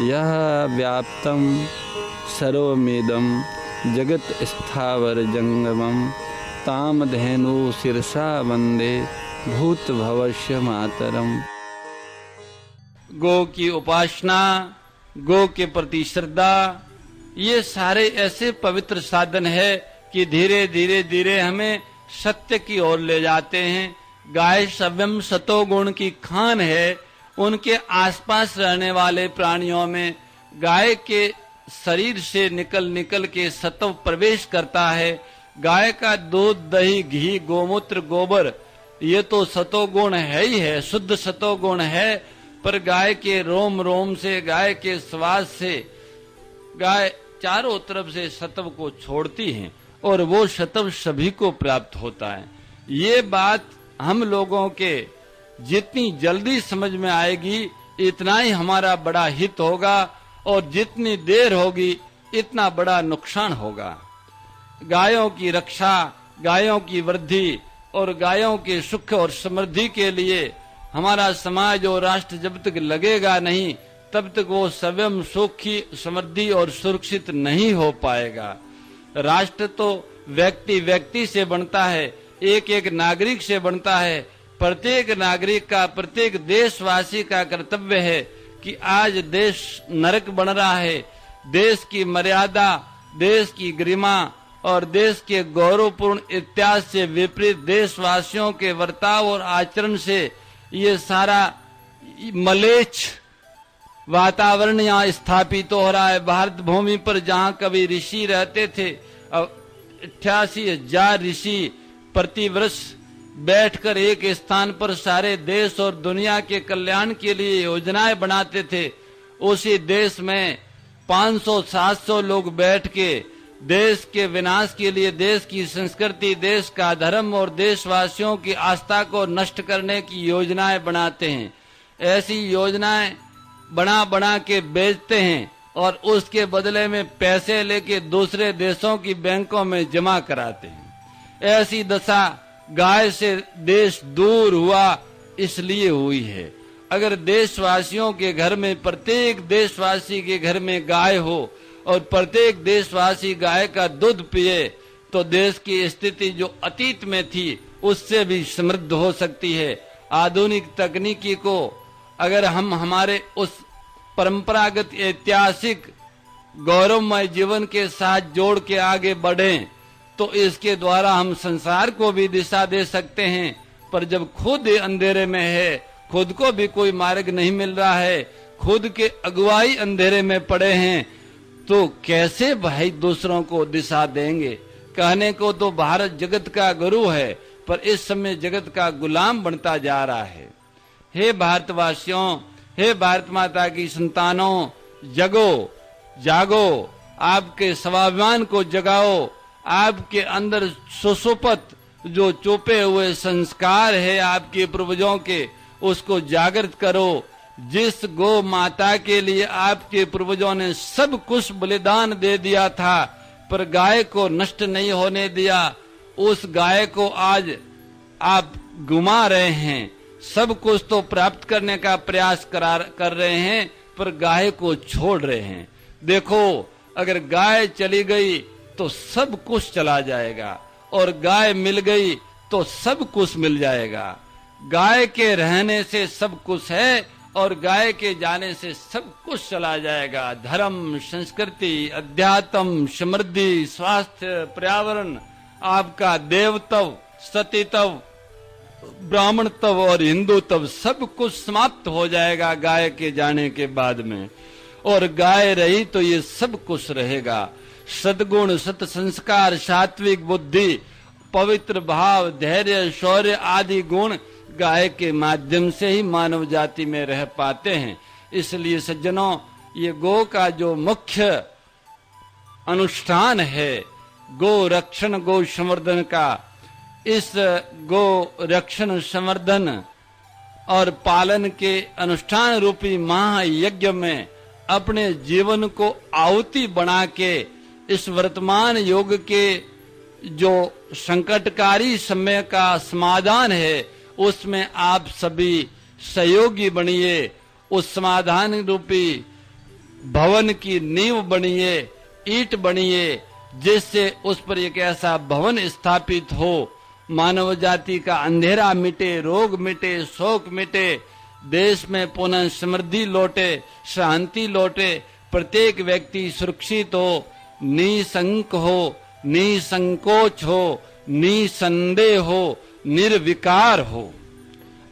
यह व्याप्तं सर्वमिदं जगत् स्थावर जंगमं तामधेनु शिरसा वंदे भूत भवस्य मातरम। गो की उपासना, गो के प्रति श्रद्धा, ये सारे ऐसे पवित्र साधन है कि धीरे धीरे धीरे हमें सत्य की ओर ले जाते हैं। गाय स्वयं सतोगुण की खान है। उनके आसपास रहने वाले प्राणियों में गाय के शरीर से निकल निकल के सत्व प्रवेश करता है। गाय का दूध, दही, घी, गोमूत्र, गोबर ये तो सतोगुण है ही है, शुद्ध सतोगुण है। पर गाय के रोम रोम से, गाय के श्वास से गाय चारों तरफ से सत्व को छोड़ती है और वो सत्व सभी को प्राप्त होता है। ये बात हम लोगों के जितनी जल्दी समझ में आएगी इतना ही हमारा बड़ा हित होगा और जितनी देर होगी इतना बड़ा नुकसान होगा। गायों की रक्षा, गायों की वृद्धि और गायों के सुख और समृद्धि के लिए हमारा समाज और राष्ट्र जब तक लगेगा नहीं तब तक वो स्वयं सुखी, समृद्धि और सुरक्षित नहीं हो पाएगा। राष्ट्र तो व्यक्ति व्यक्ति से बनता है, एक एक नागरिक से बनता है। प्रत्येक नागरिक का, प्रत्येक देशवासी का कर्तव्य है कि आज देश नरक बन रहा है। देश की मर्यादा, देश की गरिमा और देश के गौरवपूर्ण इतिहास से विपरीत देशवासियों के वर्ताव और आचरण से ये सारा मलेच्छ वातावरण यहाँ स्थापित हो रहा है। भारत भूमि पर जहाँ कभी ऋषि रहते थे, 88,000 ऋषि प्रतिवर्ष बैठकर एक स्थान पर सारे देश और दुनिया के कल्याण के लिए योजनाएं बनाते थे। उसी देश में 500-700 लोग बैठ के देश के विनाश के लिए, देश की संस्कृति, देश का धर्म और देशवासियों की आस्था को नष्ट करने की योजनाएं बनाते हैं। ऐसी योजनाएं बना बना के बेचते हैं और उसके बदले में पैसे लेके दूसरे देशों की बैंकों में जमा कराते हैं। ऐसी दशा गाय से देश दूर हुआ इसलिए हुई है। अगर देशवासियों के घर में, प्रत्येक देशवासी के घर में गाय हो और प्रत्येक देशवासी गाय का दूध पिए तो देश की स्थिति जो अतीत में थी उससे भी समृद्ध हो सकती है। आधुनिक तकनीकी को अगर हम हमारे उस परंपरागत ऐतिहासिक गौरवमय जीवन के साथ जोड़ के आगे बढ़ें तो इसके द्वारा हम संसार को भी दिशा दे सकते हैं। पर जब खुद अंधेरे में है, खुद को भी कोई मार्ग नहीं मिल रहा है, खुद के अगुवाई अंधेरे में पड़े हैं, तो कैसे भाई दूसरों को दिशा देंगे। कहने को तो भारत जगत का गुरु है पर इस समय जगत का गुलाम बनता जा रहा है। हे भारतवासियों, हे भारत माता की संतानों, जगो, जागो, आपके स्वाभिमान को जगाओ। आपके अंदर सुसुप्त जो छुपे हुए संस्कार है आपके पूर्वजों के, उसको जागृत करो। जिस गो माता के लिए आपके पूर्वजों ने सब कुछ बलिदान दे दिया था पर गाय को नष्ट नहीं होने दिया, उस गाय को आज आप गुमा रहे हैं। सब कुछ तो प्राप्त करने का प्रयास कर रहे हैं पर गाय को छोड़ रहे हैं। देखो, अगर गाय चली गई तो सब कुछ चला जाएगा और गाय मिल गई तो सब कुछ मिल जाएगा। गाय के रहने से सब कुछ है और गाय के जाने से सब कुछ चला जाएगा। धर्म, संस्कृति, अध्यात्म, समृद्धि, स्वास्थ्य, पर्यावरण, आपका देवत्व, सतीत्व, ब्राह्मणत्व और हिंदुत्व सब कुछ समाप्त हो जाएगा गाय के जाने के बाद में। और गाय रही तो ये सब कुछ रहेगा। सद्गुण, सत संस्कार, सात्विक बुद्धि, पवित्र भाव, धैर्य, शौर्य आदि गुण गाय के माध्यम से ही मानव जाति में रह पाते हैं। इसलिए सज्जनों, ये गो का जो मुख्य अनुष्ठान है गो रक्षण, गो संवर्धन का, इस गो रक्षण, संवर्धन और पालन के अनुष्ठान रूपी महायज्ञ में अपने जीवन को आहुति बना के इस वर्तमान युग के जो संकटकारी समय का समाधान है उसमें आप सभी सहयोगी बनिए। उस समाधान रूपी भवन की नींव बनिए, ईंट बनिए, जिससे उस पर एक ऐसा भवन स्थापित हो, मानव जाति का अंधेरा मिटे, रोग मिटे, शोक मिटे, देश में पुनः समृद्धि लौटे, शांति लौटे, प्रत्येक व्यक्ति सुरक्षित हो, निसंक हो, निसंकोच हो, निसंदेह हो, निर्विकार हो।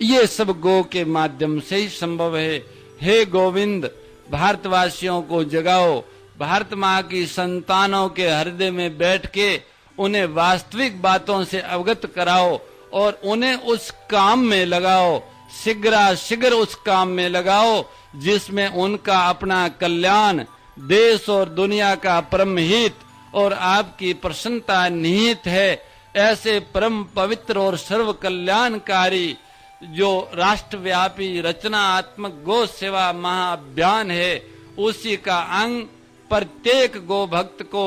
ये सब गो के माध्यम से ही संभव है। हे गोविंद, भारतवासियों को जगाओ, भारत माँ की संतानों के हृदय में बैठ के उन्हें वास्तविक बातों से अवगत कराओ और उन्हें उस काम में लगाओ, शीघ्र उस काम में लगाओ जिसमें उनका अपना कल्याण, देश और दुनिया का परम हित और आपकी प्रसन्नता निहित है। ऐसे परम पवित्र और सर्व कल्याणकारी जो राष्ट्रव्यापी रचनात्मक गो सेवा महाअभियान है, उसी का अंग प्रत्येक गो भक्त को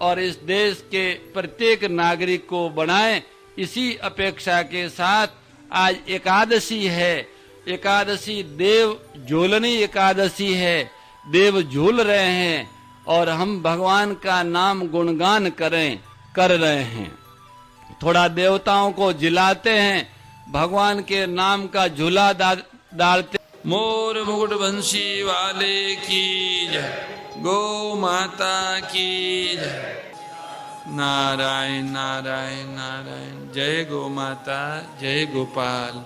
और इस देश के प्रत्येक नागरिक को बनाए। इसी अपेक्षा के साथ आज एकादशी है। एकादशी देव झूलनी एकादशी है। देव झूल रहे हैं और हम भगवान का नाम गुणगान कर रहे हैं। थोड़ा देवताओं को जिलाते हैं, भगवान के नाम का झूला डालते। मोर मुकुट बंशी वाले की जय, गौ माता की जय। नारायण नारायण नारायण, जय गौ माता, जय गोपाल।